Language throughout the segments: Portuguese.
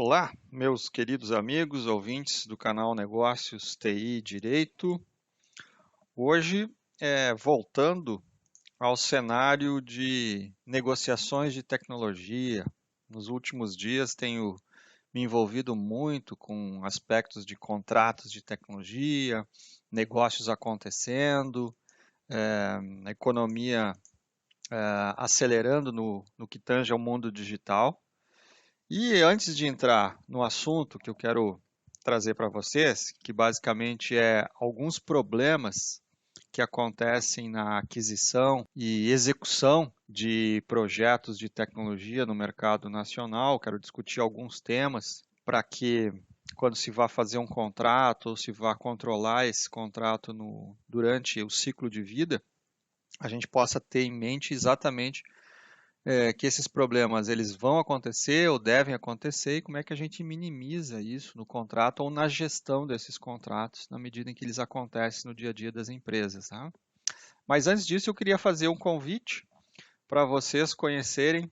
Olá, meus queridos amigos, ouvintes do canal Negócios TI Direito. Hoje, voltando ao cenário de negociações de tecnologia. Nos últimos dias tenho me envolvido muito com aspectos de contratos de tecnologia, negócios acontecendo, a economia acelerando no que tange ao mundo digital. E antes de entrar no assunto que eu quero trazer para vocês, que basicamente é alguns problemas que acontecem na aquisição e execução de projetos de tecnologia no mercado nacional, quero discutir alguns temas para que quando se vá fazer um contrato ou se vá controlar esse contrato durante o ciclo de vida, a gente possa ter em mente exatamente que esses problemas eles vão acontecer ou devem acontecer e como é que a gente minimiza isso no contrato ou na gestão desses contratos na medida em que eles acontecem no dia a dia das empresas. Tá? Mas antes disso eu queria fazer um convite para vocês conhecerem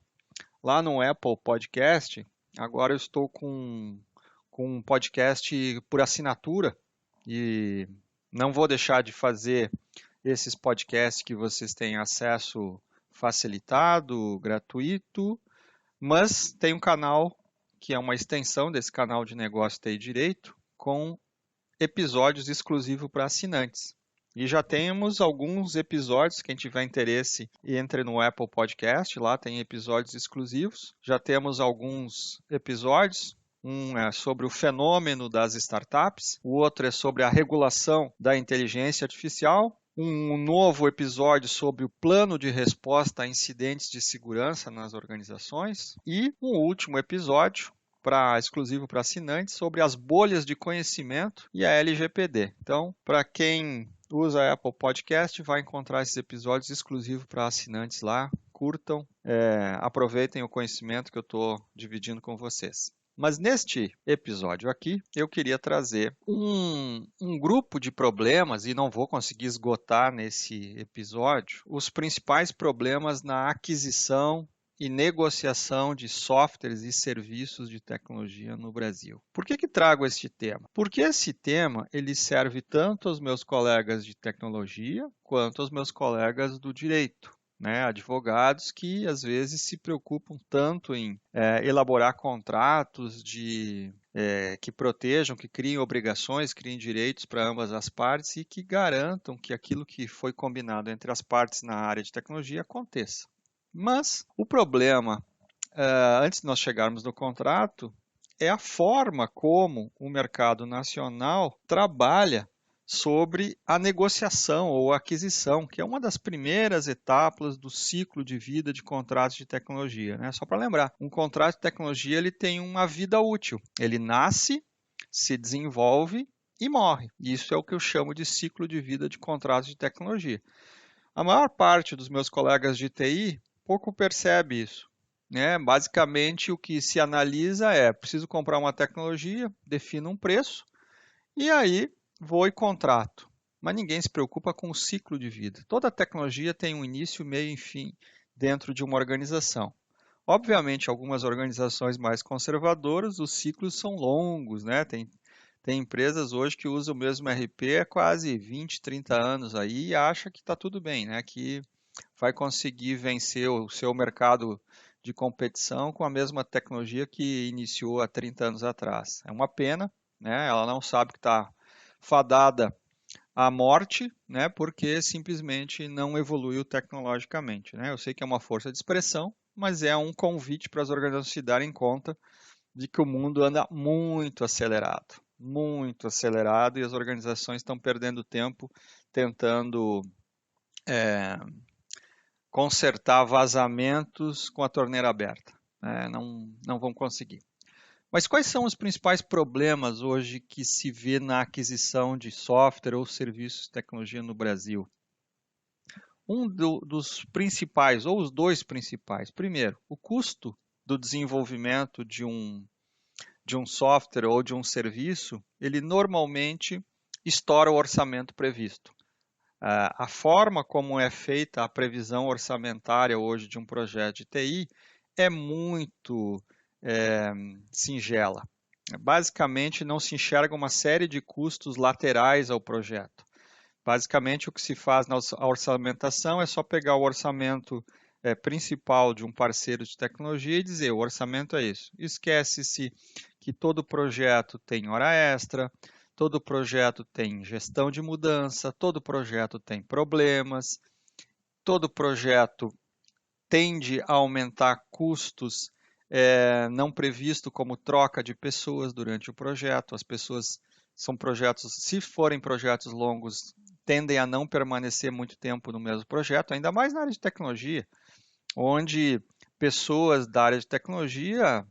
lá no Apple Podcast. Agora eu estou com um podcast por assinatura e não vou deixar de fazer esses podcasts que vocês têm acesso facilitado, gratuito, mas tem um canal que é uma extensão desse canal de negócio TI Direito, com episódios exclusivos para assinantes. E já temos alguns episódios, quem tiver interesse, entre no Apple Podcast, lá tem episódios exclusivos. Já temos alguns episódios, um é sobre o fenômeno das startups, o outro é sobre a regulação da inteligência artificial, um novo episódio sobre o plano de resposta a incidentes de segurança nas organizações e um último episódio exclusivo para assinantes sobre as bolhas de conhecimento e a LGPD. Então, para quem usa a Apple Podcast, vai encontrar esses episódios exclusivos para assinantes lá. Curtam, aproveitem o conhecimento que eu estou dividindo com vocês. Mas neste episódio aqui, eu queria trazer um grupo de problemas, e não vou conseguir esgotar nesse episódio, os principais problemas na aquisição e negociação de softwares e serviços de tecnologia no Brasil. Por que trago este tema? Porque esse tema ele serve tanto aos meus colegas de tecnologia quanto aos meus colegas do direito. Advogados que às vezes se preocupam tanto em elaborar contratos que protejam, que criem obrigações, criem direitos para ambas as partes e que garantam que aquilo que foi combinado entre as partes na área de tecnologia aconteça. Mas o problema, antes de nós chegarmos no contrato, é a forma como o mercado nacional trabalha sobre a negociação ou aquisição, que é uma das primeiras etapas do ciclo de vida de contratos de tecnologia. Só para lembrar, um contrato de tecnologia ele tem uma vida útil. Ele nasce, se desenvolve e morre. Isso é o que eu chamo de ciclo de vida de contratos de tecnologia. A maior parte dos meus colegas de TI pouco percebe isso. Basicamente, o que se analisa preciso comprar uma tecnologia, defino um preço, e aí vou e contrato. Mas ninguém se preocupa com o ciclo de vida. Toda tecnologia tem um início, meio e fim dentro de uma organização. Obviamente, algumas organizações mais conservadoras, os ciclos são longos, Tem empresas hoje que usam o mesmo RP há quase 20, 30 anos aí e acha que está tudo bem, que vai conseguir vencer o seu mercado de competição com a mesma tecnologia que iniciou há 30 anos atrás. É uma pena, ela não sabe que está fadada à morte, porque simplesmente não evoluiu tecnologicamente. Eu sei que é uma força de expressão, mas é um convite para as organizações se darem conta de que o mundo anda muito acelerado, e as organizações estão perdendo tempo tentando consertar vazamentos com a torneira aberta. Não vão conseguir. Mas quais são os principais problemas hoje que se vê na aquisição de software ou serviços de tecnologia no Brasil? Dos principais, ou os dois principais. Primeiro, o custo do desenvolvimento de um software ou de um serviço, ele normalmente estoura o orçamento previsto. A forma como é feita a previsão orçamentária hoje de um projeto de TI é muito singela. Basicamente, não se enxerga uma série de custos laterais ao projeto. Basicamente, o que se faz na orçamentação é só pegar o orçamento principal de um parceiro de tecnologia e dizer: o orçamento é isso. Esquece-se que todo projeto tem hora extra, todo projeto tem gestão de mudança, todo projeto tem problemas, todo projeto tende a aumentar custos não previsto, como troca de pessoas durante o projeto. As pessoas são projetos, se forem projetos longos, tendem a não permanecer muito tempo no mesmo projeto, ainda mais na área de tecnologia, onde pessoas da área de tecnologia,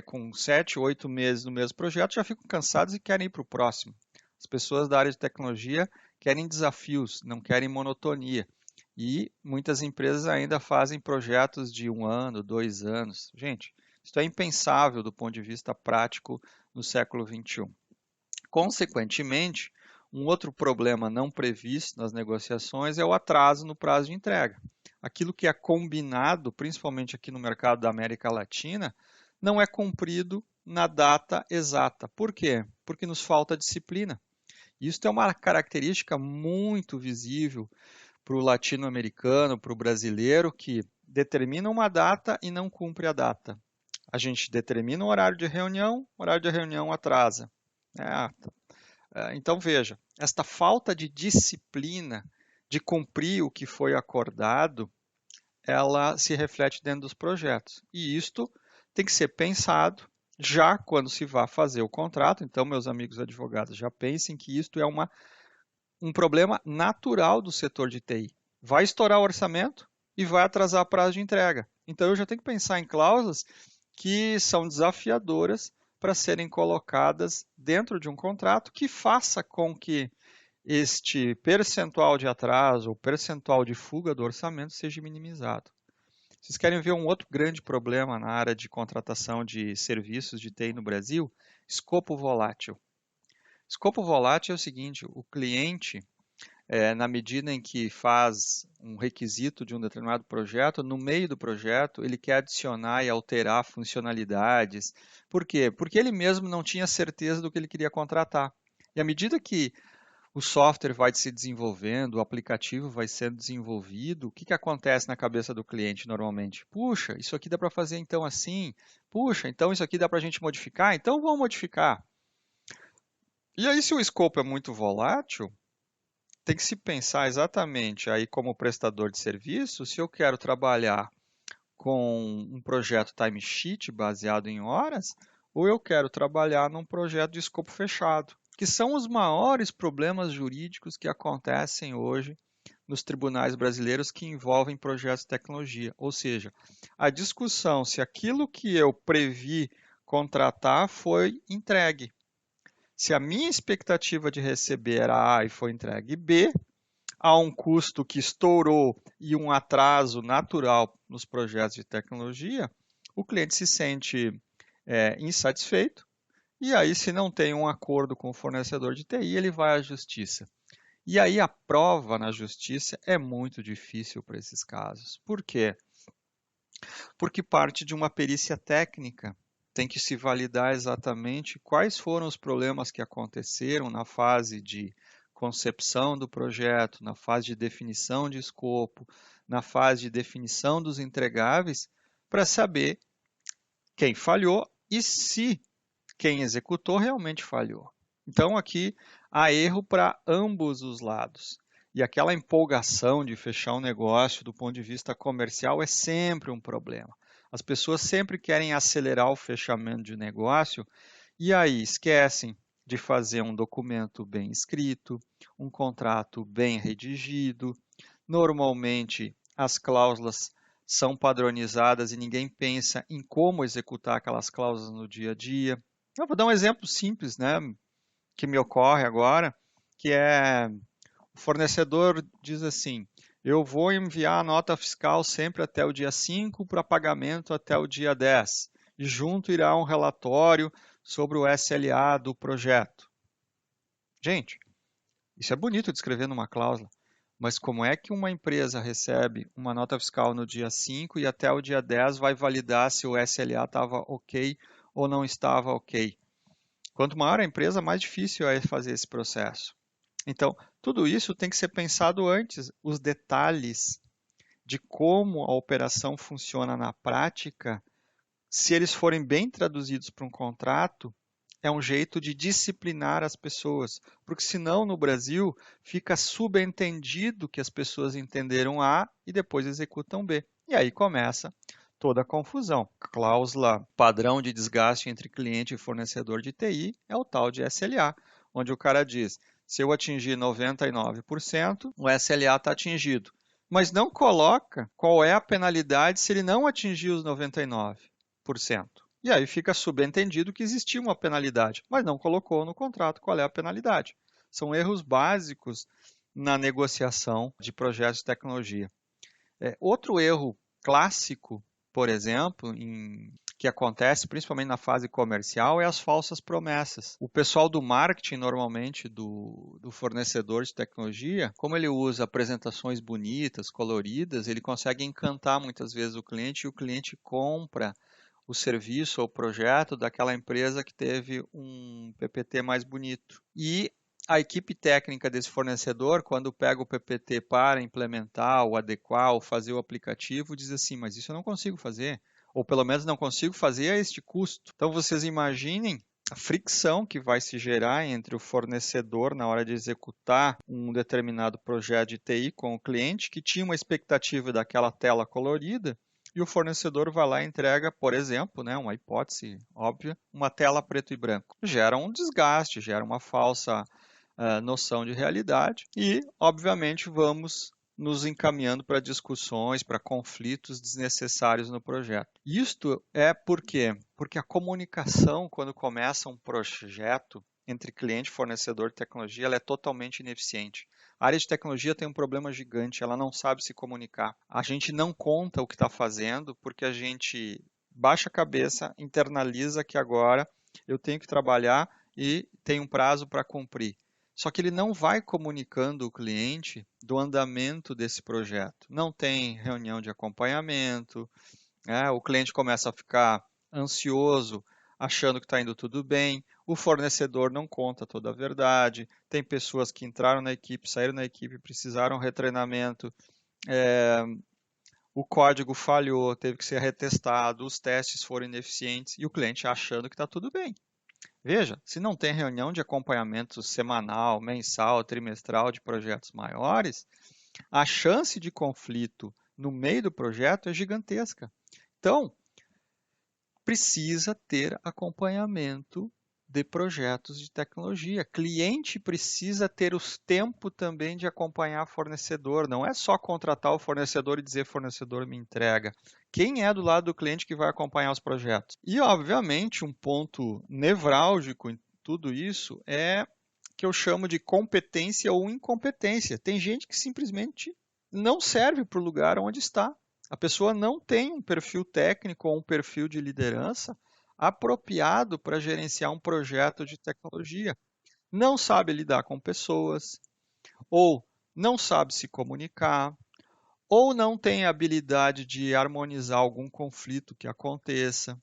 com 7, 8 meses no mesmo projeto, já ficam cansadas e querem ir para o próximo. As pessoas da área de tecnologia querem desafios, não querem monotonia. E muitas empresas ainda fazem projetos de 1 ano, 2 anos. Gente, isso é impensável do ponto de vista prático no século XXI. Consequentemente, um outro problema não previsto nas negociações é o atraso no prazo de entrega. Aquilo que é combinado, principalmente aqui no mercado da América Latina, não é cumprido na data exata. Por quê? Porque nos falta disciplina. Isso é uma característica muito visível para o latino-americano, para o brasileiro, que determina uma data e não cumpre a data. A gente determina o horário de reunião atrasa. Então, veja, esta falta de disciplina de cumprir o que foi acordado, ela se reflete dentro dos projetos. E isto tem que ser pensado já quando se vai fazer o contrato. Então, meus amigos advogados, já pensem que isto é um problema natural do setor de TI. Vai estourar o orçamento e vai atrasar prazo de entrega. Então, eu já tenho que pensar em cláusulas que são desafiadoras para serem colocadas dentro de um contrato que faça com que este percentual de atraso ou percentual de fuga do orçamento seja minimizado. Vocês querem ver um outro grande problema na área de contratação de serviços de TI no Brasil? Escopo volátil. Escopo volátil é o seguinte: o cliente, na medida em que faz um requisito de um determinado projeto, no meio do projeto ele quer adicionar e alterar funcionalidades. Por quê? Porque ele mesmo não tinha certeza do que ele queria contratar. E à medida que o software vai se desenvolvendo, o aplicativo vai sendo desenvolvido, o que acontece na cabeça do cliente normalmente? Puxa, isso aqui dá para fazer então assim. Puxa, então isso aqui dá para a gente modificar? Então vamos modificar. E aí, se o escopo é muito volátil, tem que se pensar exatamente aí como prestador de serviço, se eu quero trabalhar com um projeto timesheet baseado em horas, ou eu quero trabalhar num projeto de escopo fechado, que são os maiores problemas jurídicos que acontecem hoje nos tribunais brasileiros que envolvem projetos de tecnologia. Ou seja, a discussão se aquilo que eu previ contratar foi entregue. Se a minha expectativa de receber era A e foi entregue B, há um custo que estourou e um atraso natural nos projetos de tecnologia, o cliente se sente insatisfeito e aí, se não tem um acordo com o fornecedor de TI, ele vai à justiça. E aí a prova na justiça é muito difícil para esses casos. Por quê? Porque parte de uma perícia técnica. Tem que se validar exatamente quais foram os problemas que aconteceram na fase de concepção do projeto, na fase de definição de escopo, na fase de definição dos entregáveis, para saber quem falhou e se quem executou realmente falhou. Então aqui há erro para ambos os lados. E aquela empolgação de fechar um negócio do ponto de vista comercial é sempre um problema. As pessoas sempre querem acelerar o fechamento de negócio e aí esquecem de fazer um documento bem escrito, um contrato bem redigido. Normalmente as cláusulas são padronizadas e ninguém pensa em como executar aquelas cláusulas no dia a dia. Eu vou dar um exemplo simples, né, que me ocorre agora, que é o fornecedor diz assim: eu vou enviar a nota fiscal sempre até o dia 5 para pagamento até o dia 10. E junto irá um relatório sobre o SLA do projeto. Gente, isso é bonito de escrever numa cláusula, Mas como é que uma empresa recebe uma nota fiscal no dia 5 e até o dia 10 vai validar se o SLA estava ok ou não estava ok? Quanto maior a empresa, mais difícil é fazer esse processo. Então, tudo isso tem que ser pensado antes, os detalhes de como a operação funciona na prática, se eles forem bem traduzidos para um contrato, é um jeito de disciplinar as pessoas, porque senão no Brasil fica subentendido que as pessoas entenderam A e depois executam B. E aí começa toda a confusão. A cláusula padrão de desgaste entre cliente e fornecedor de TI é o tal de SLA, onde o cara diz: se eu atingir 99%, o SLA está atingido. Mas não coloca qual é a penalidade se ele não atingir os 99%. E aí fica subentendido que existia uma penalidade, mas não colocou no contrato qual é a penalidade. São erros básicos na negociação de projetos de tecnologia. Outro erro clássico, por exemplo, que acontece principalmente na fase comercial, é as falsas promessas. O pessoal do marketing, normalmente, do fornecedor de tecnologia, como ele usa apresentações bonitas, coloridas, ele consegue encantar muitas vezes o cliente e o cliente compra o serviço ou o projeto daquela empresa que teve um PPT mais bonito. E a equipe técnica desse fornecedor, quando pega o PPT para implementar, ou adequar, ou fazer o aplicativo, diz assim, mas isso eu não consigo fazer, ou pelo menos não consigo fazer a este custo. Então vocês imaginem a fricção que vai se gerar entre o fornecedor na hora de executar um determinado projeto de TI com o cliente, que tinha uma expectativa daquela tela colorida, e o fornecedor vai lá e entrega, por exemplo, né, uma hipótese óbvia, uma tela preto e branco. Gera um desgaste, gera uma falsa noção de realidade e, obviamente, vamos nos encaminhando para discussões, para conflitos desnecessários no projeto. Isto é por quê? Porque a comunicação, quando começa um projeto entre cliente e fornecedor de tecnologia, ela é totalmente ineficiente. A área de tecnologia tem um problema gigante, ela não sabe se comunicar. A gente não conta o que está fazendo porque a gente baixa a cabeça, internaliza que agora eu tenho que trabalhar e tem um prazo para cumprir. Só que ele não vai comunicando o cliente do andamento desse projeto. Não tem reunião de acompanhamento, né? O cliente começa a ficar ansioso, achando que está indo tudo bem. O fornecedor não conta toda a verdade. Tem pessoas que entraram na equipe, saíram da equipe, precisaram de retreinamento. O código falhou, teve que ser retestado, os testes foram ineficientes e o cliente achando que está tudo bem. Veja, se não tem reunião de acompanhamento semanal, mensal, trimestral de projetos maiores, a chance de conflito no meio do projeto é gigantesca. Então, precisa ter acompanhamento de projetos de tecnologia. Cliente precisa ter os tempo também de acompanhar fornecedor. Não é só contratar o fornecedor e dizer fornecedor me entrega. Quem é do lado do cliente que vai acompanhar os projetos? E, obviamente, um ponto nevrálgico em tudo isso é que eu chamo de competência ou incompetência. Tem gente que simplesmente não serve para o lugar onde está. A pessoa não tem um perfil técnico ou um perfil de liderança apropriado para gerenciar um projeto de tecnologia. Não sabe lidar com pessoas, ou não sabe se comunicar, ou não tem habilidade de harmonizar algum conflito que aconteça,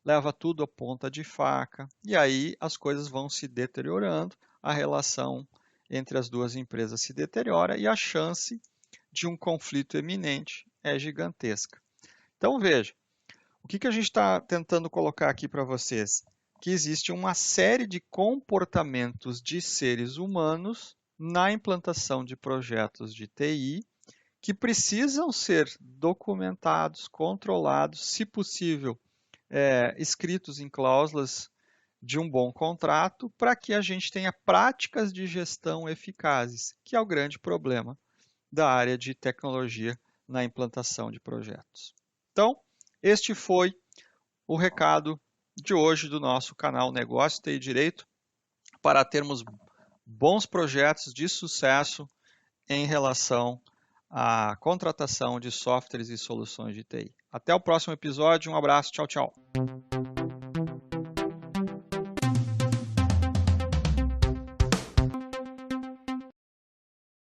leva tudo a ponta de faca, e aí as coisas vão se deteriorando, a relação entre as duas empresas se deteriora e a chance de um conflito eminente é gigantesca. Então veja, o que a gente está tentando colocar aqui para vocês? Que existe uma série de comportamentos de seres humanos na implantação de projetos de TI que precisam ser documentados, controlados, se possível, escritos em cláusulas de um bom contrato, para que a gente tenha práticas de gestão eficazes, que é o grande problema da área de tecnologia na implantação de projetos. Então, este foi o recado de hoje do nosso canal Negócio TI Direito, para termos bons projetos de sucesso em relação à contratação de softwares e soluções de TI. Até o próximo episódio, um abraço, tchau, tchau.